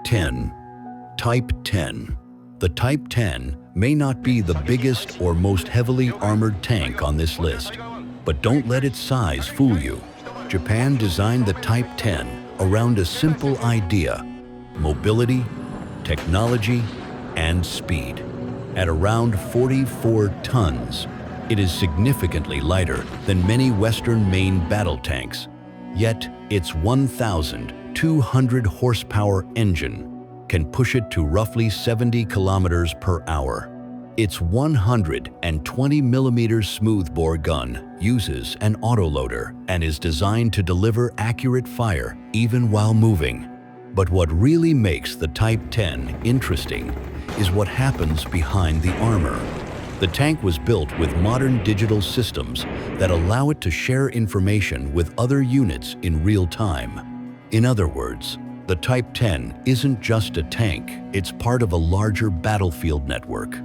10. Type 10. The Type 10 may not be the biggest or most heavily armored tank on this list, but don't let its size fool you. Japan designed the Type 10 around a simple idea: mobility, technology, and speed. At around 44 tons, it is significantly lighter than many Western main battle tanks. Yet, its 1,200 horsepower engine can push it to roughly 70 kilometers per hour. Its 120 millimeter smoothbore gun uses an autoloader and is designed to deliver accurate fire even while moving. But what really makes the Type 10 interesting is what happens behind the armor. The tank was built with modern digital systems that allow it to share information with other units in real time. In other words, the Type 10 isn't just a tank, it's part of a larger battlefield network.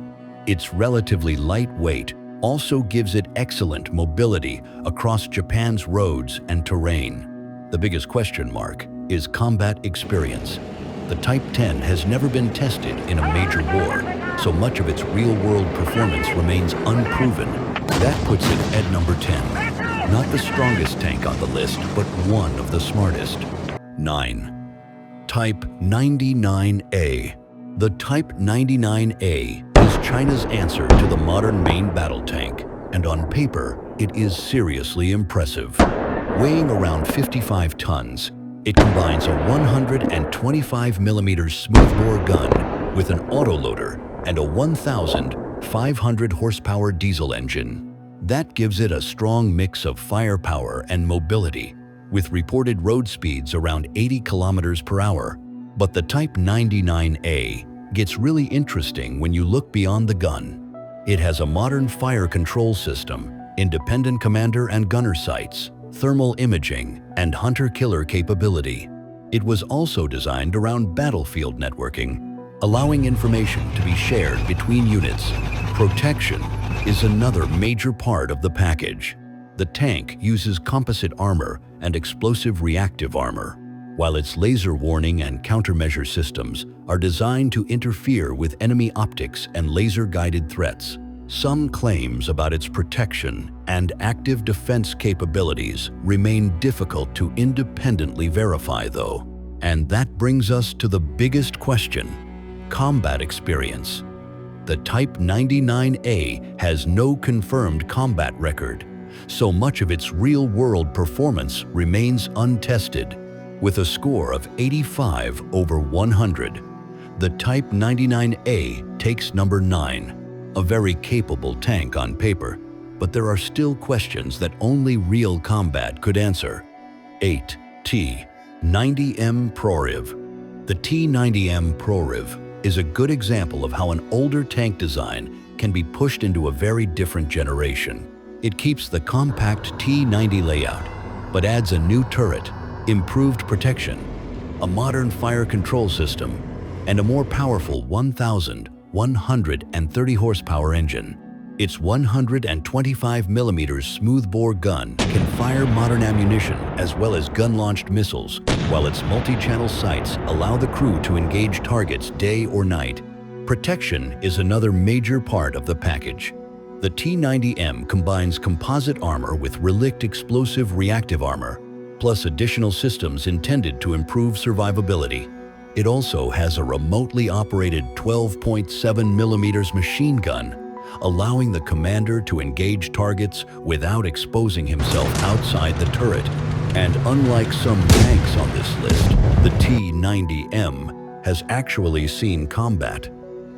Its relatively light weight also gives it excellent mobility across Japan's roads and terrain. The biggest question mark is combat experience. The Type 10 has never been tested in a major war, so much of its real-world performance remains unproven. That puts it at number 10. Not the strongest tank on the list, but one of the smartest. 9. Type 99A. The Type 99A is China's answer to the modern main battle tank, and on paper, it is seriously impressive. Weighing around 55 tons, it combines a 125 millimeter smoothbore gun with an autoloader and a 1,500 horsepower diesel engine. That gives it a strong mix of firepower and mobility, with reported road speeds around 80 kilometers per hour. But the Type 99A gets really interesting when you look beyond the gun. It has a modern fire control system, independent commander and gunner sights, thermal imaging, and hunter-killer capability. It was also designed around battlefield networking, allowing information to be shared between units. Protection is another major part of the package. The tank uses composite armor and explosive reactive armor, while its laser warning and countermeasure systems are designed to interfere with enemy optics and laser-guided threats. Some claims about its protection and active defense capabilities remain difficult to independently verify, though. And that brings us to the biggest question: combat experience. The Type 99A has no confirmed combat record, so much of its real-world performance remains untested. With a score of 85 over 100, the Type 99A takes number 9. A very capable tank on paper, but there are still questions that only real combat could answer. 8. T-90M Proriv. The T-90M Proriv is a good example of how an older tank design can be pushed into a very different generation. It keeps the compact T-90 layout, but adds a new turret, improved protection, a modern fire control system, and a more powerful 1,130 horsepower engine. Its 125 millimeter smoothbore gun can fire modern ammunition as well as gun-launched missiles, while its multi-channel sights allow the crew to engage targets day or night. Protection is another major part of the package. The T-90M combines composite armor with relict explosive reactive armor, plus additional systems intended to improve survivability. It also has a remotely operated 12.7 millimeters machine gun, allowing the commander to engage targets without exposing himself outside the turret. And unlike some tanks on this list, the T-90M has actually seen combat.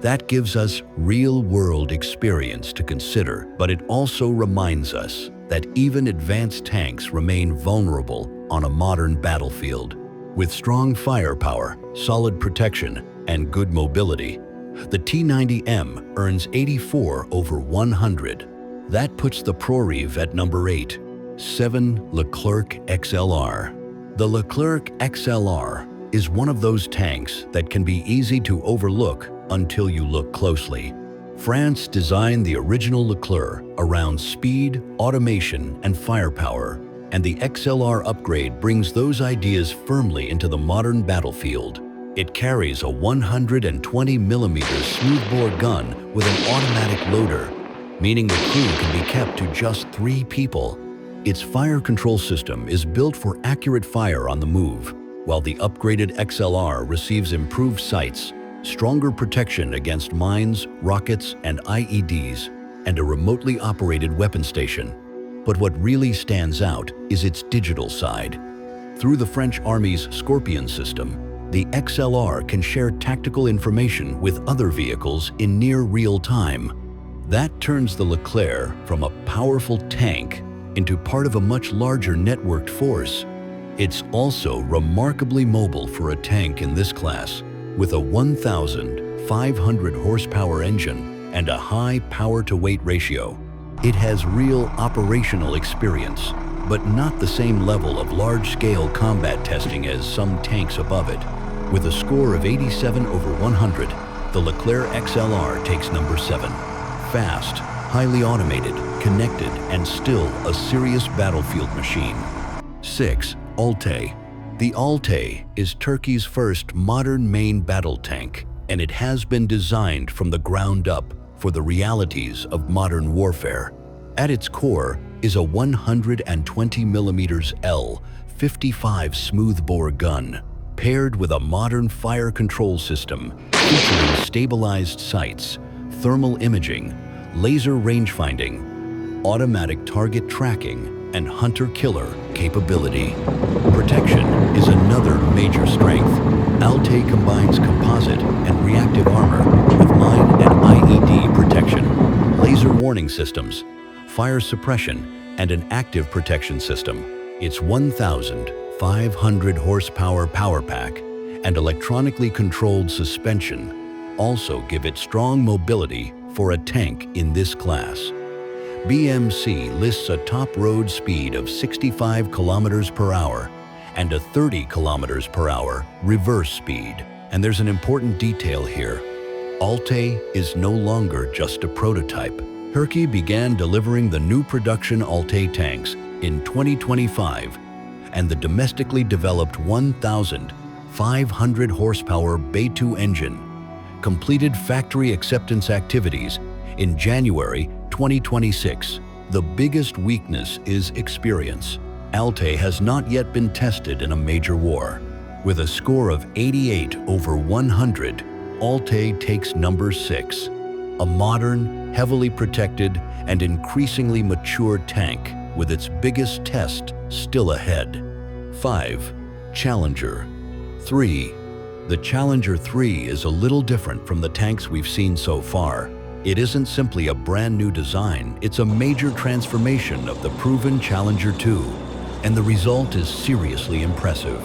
That gives us real-world experience to consider, but it also reminds us that even advanced tanks remain vulnerable on a modern battlefield. With strong firepower, solid protection, and good mobility, the T-90M earns 84 over 100. That puts the Proriv at number 8. 7. Leclerc XLR. The Leclerc XLR is one of those tanks that can be easy to overlook until you look closely. France designed the original Leclerc around speed, automation, and firepower, and the XLR upgrade brings those ideas firmly into the modern battlefield. It carries a 120mm smoothbore gun with an automatic loader, meaning the crew can be kept to just 3 people. Its fire control system is built for accurate fire on the move, while the upgraded XLR receives improved sights, stronger protection against mines, rockets, and IEDs, and a remotely operated weapon station. But what really stands out is its digital side. Through the French Army's Scorpion system, the XLR can share tactical information with other vehicles in near real time. That turns the Leclerc from a powerful tank into part of a much larger networked force. It's also remarkably mobile for a tank in this class, with a 1,500 horsepower engine and a high power-to-weight ratio. It has real operational experience, but not the same level of large-scale combat testing as some tanks above it. With a score of 87/100, the Leclerc XLR takes number 7. Fast, highly automated, connected, and still a serious battlefield machine. 6. Alte. The Alte is Turkey's first modern main battle tank, and it has been designed from the ground up for the realities of modern warfare. At its core is a 120mm L-55 smoothbore gun, paired with a modern fire control system featuring stabilized sights, thermal imaging, laser rangefinding, automatic target tracking, and hunter-killer capability. Protection is another major strength. Alte combines composite and reactive armor with mine and IED protection, laser warning systems, fire suppression, and an active protection system. Its 1,500 horsepower power pack and electronically controlled suspension also give it strong mobility for a tank in this class. BMC lists a top road speed of 65 kilometers per hour and a 30 kilometers per hour reverse speed. And there's an important detail here. Alte is no longer just a prototype. Turkey began delivering the new production Alte tanks in 2025, and the domestically developed 1,500 horsepower Bey-2 engine completed factory acceptance activities in January 2026. The biggest weakness is experience. Alte has not yet been tested in a major war. With a score of 88/100, Alte takes number 6, a modern, heavily protected, and increasingly mature tank with its biggest test still ahead. 5. Challenger 3. The Challenger 3 is a little different from the tanks we've seen so far. It isn't simply a brand new design, it's a major transformation of the proven Challenger 2, and the result is seriously impressive.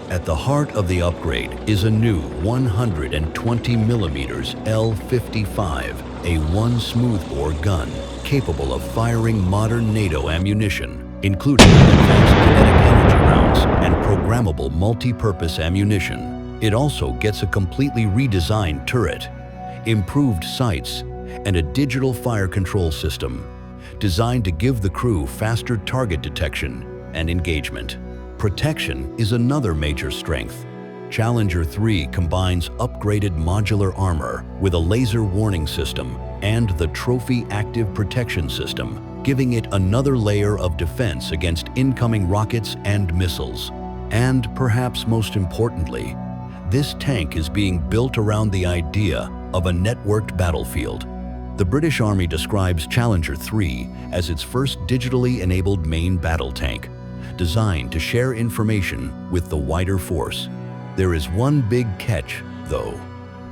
At the heart of the upgrade is a new 120mm L-55 A1 smoothbore gun, capable of firing modern NATO ammunition, including advanced kinetic energy rounds and programmable multi-purpose ammunition. It also gets a completely redesigned turret, improved sights, and a digital fire control system designed to give the crew faster target detection and engagement. Protection is another major strength. Challenger 3 combines upgraded modular armor with a laser warning system and the Trophy Active Protection System, giving it another layer of defense against incoming rockets and missiles. And perhaps most importantly, this tank is being built around the idea of a networked battlefield. The British Army describes Challenger 3 as its first digitally enabled main battle tank, designed to share information with the wider force. There is one big catch, though.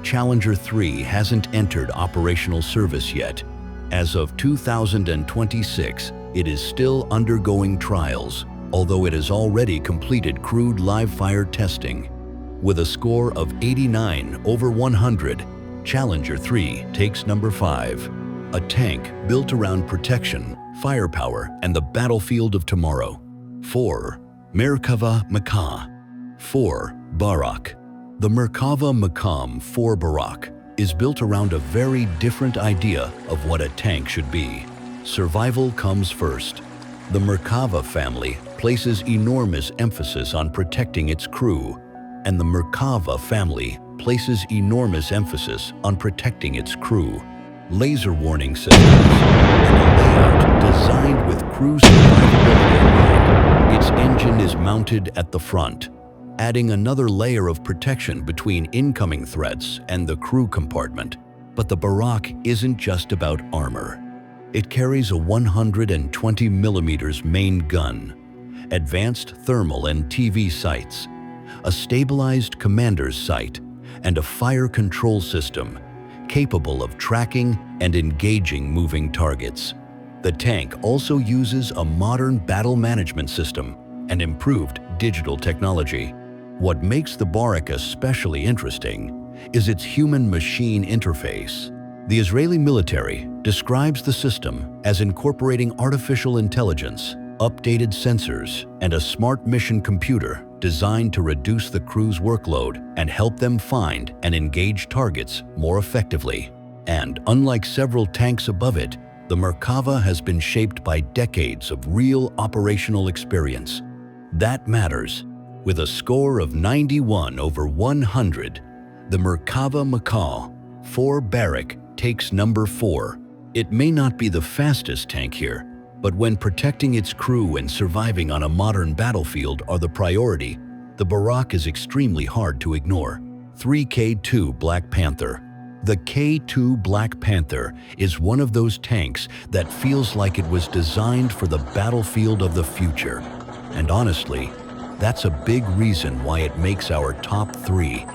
Challenger 3 hasn't entered operational service yet. As of 2026, it is still undergoing trials, although it has already completed crewed live-fire testing. With a score of 89/100, Challenger 3 takes number 5, a tank built around protection, firepower, and the battlefield of tomorrow. 4. Merkava Makam 4 Barak. The Merkava Makam 4 Barak is built around a very different idea of what a tank should be. Survival comes first. The Merkava family places enormous emphasis on protecting its crew. and the Merkava family places enormous emphasis on protecting its crew. Laser warning systems and a layout designed with crew survivability in mind. Its engine is mounted at the front, adding another layer of protection between incoming threats and the crew compartment. But the Barak isn't just about armor. It carries a 120mm main gun, advanced thermal and TV sights, a stabilized commander's sight, and a fire control system capable of tracking and engaging moving targets. The tank also uses a modern battle management system and improved digital technology. What makes the Barak especially interesting is its human-machine interface. The Israeli military describes the system as incorporating artificial intelligence, updated sensors, and a smart mission computer designed to reduce the crew's workload and help them find and engage targets more effectively. And unlike several tanks above it, the Merkava has been shaped by decades of real operational experience. That matters. With a score of 91 over 100, the Merkava Makal 4 Barak takes number 4. It may not be the fastest tank here, but when protecting its crew and surviving on a modern battlefield are the priority, the Barak is extremely hard to ignore. 3K2 Black Panther. The K2 Black Panther is one of those tanks that feels like it was designed for the battlefield of the future. And honestly, that's a big reason why it makes our top 3.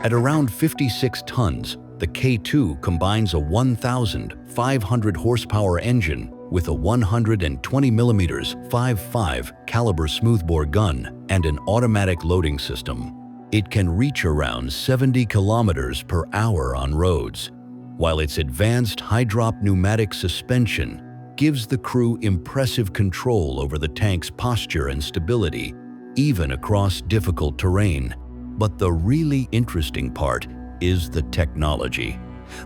At around 56 tons, the K2 combines a 1,500 horsepower engine with a 120mm 5.5 caliber smoothbore gun and an automatic loading system. It can reach around 70 kilometers per hour on roads, while its advanced high-drop pneumatic suspension gives the crew impressive control over the tank's posture and stability, even across difficult terrain. But the really interesting part is the technology.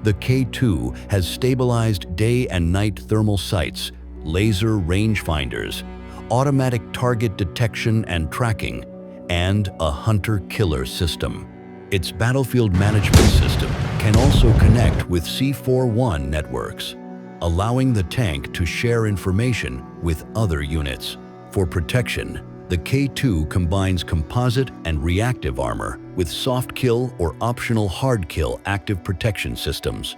The K2 has stabilized day and night thermal sights, laser rangefinders, automatic target detection and tracking, and a hunter-killer system. Its battlefield management system can also connect with C41 networks, allowing the tank to share information with other units. For protection, the K2 combines composite and reactive armor with soft kill or optional hard kill active protection systems.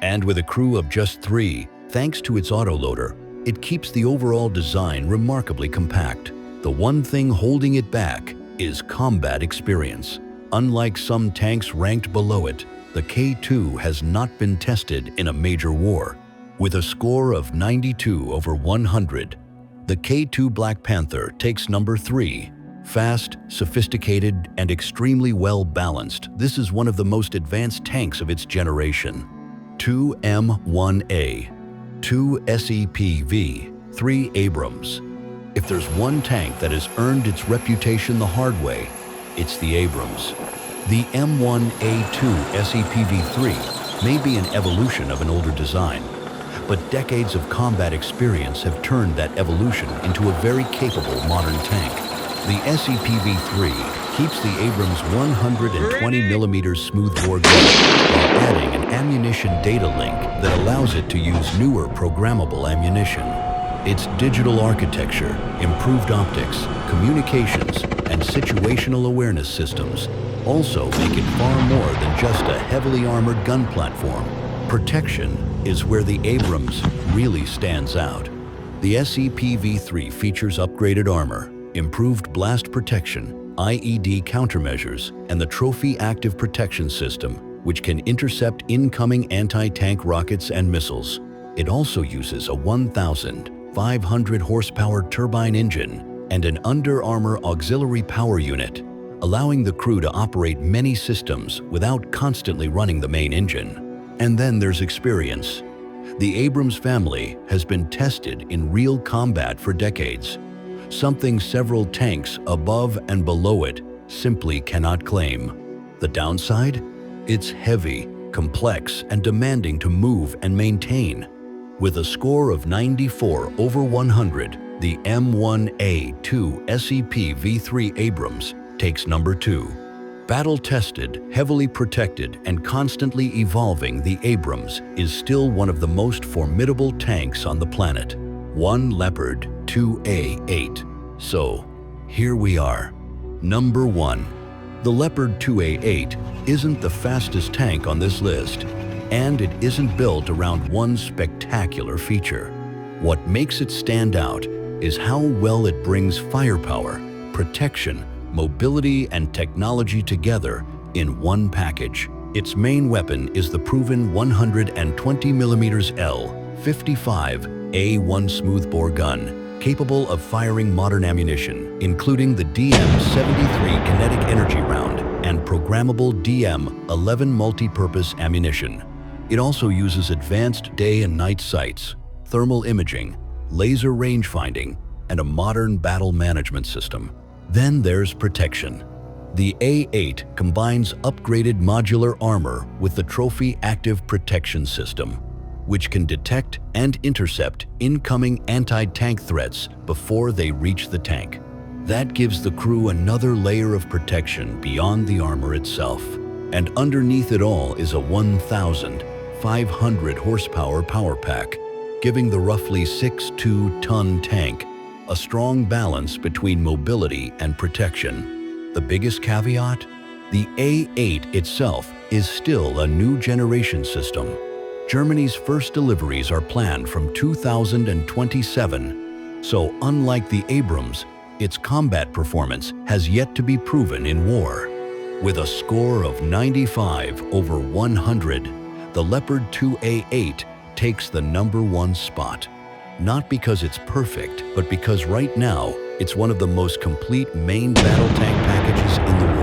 And with a crew of just 3, thanks to its autoloader, it keeps the overall design remarkably compact. The one thing holding it back is combat experience. Unlike some tanks ranked below it, the K2 has not been tested in a major war. With a score of 92 over 100, the K2 Black Panther takes number 3. Fast, sophisticated, and extremely well-balanced, this is one of the most advanced tanks of its generation. 2 M1A, 2 SEPV, 3 Abrams. If there's one tank that has earned its reputation the hard way, it's the Abrams. The M1A2 SEPV3 may be an evolution of an older design, but decades of combat experience have turned that evolution into a very capable modern tank. The SEPV3 keeps the Abrams 120mm smoothbore gun while adding an ammunition data link that allows it to use newer programmable ammunition. Its digital architecture, improved optics, communications, and situational awareness systems also make it far more than just a heavily armored gun platform. Protection is where the Abrams really stands out. The SEPV3 features upgraded armor, improved blast protection, IED countermeasures, and the Trophy Active Protection System, which can intercept incoming anti-tank rockets and missiles. It also uses a 1,500 horsepower turbine engine and an Under Armour auxiliary power unit, allowing the crew to operate many systems without constantly running the main engine. And then there's experience. The Abrams family has been tested in real combat for decades, something several tanks above and below it simply cannot claim. The downside? It's heavy, complex, and demanding to move and maintain. With a score of 94 over 100, the M1A2 SEPV3 Abrams takes number 2. Battle-tested, heavily protected, and constantly evolving, the Abrams is still one of the most formidable tanks on the planet. 1 Leopard 2A8. So, here we are. Number 1. The Leopard 2A8 isn't the fastest tank on this list, and it isn't built around one spectacular feature. What makes it stand out is how well it brings firepower, protection, mobility, and technology together in one package. Its main weapon is the proven 120mm L55A1 smoothbore gun, capable of firing modern ammunition, including the DM-73 kinetic energy round and programmable DM-11 multi-purpose ammunition. It also uses advanced day and night sights, thermal imaging, laser range finding, and a modern battle management system. Then there's protection. The A8 combines upgraded modular armor with the Trophy Active Protection System, which can detect and intercept incoming anti-tank threats before they reach the tank. That gives the crew another layer of protection beyond the armor itself. And underneath it all is a 1,500 horsepower power pack, giving the roughly 6.2-ton tank a strong balance between mobility and protection. The biggest caveat? The A8 itself is still a new generation system. Germany's first deliveries are planned from 2027, so unlike the Abrams, its combat performance has yet to be proven in war. With a score of 95 over 100, the Leopard 2A8 takes the #1 spot. Not because it's perfect, but because right now, it's one of the most complete main battle tank packages in the world.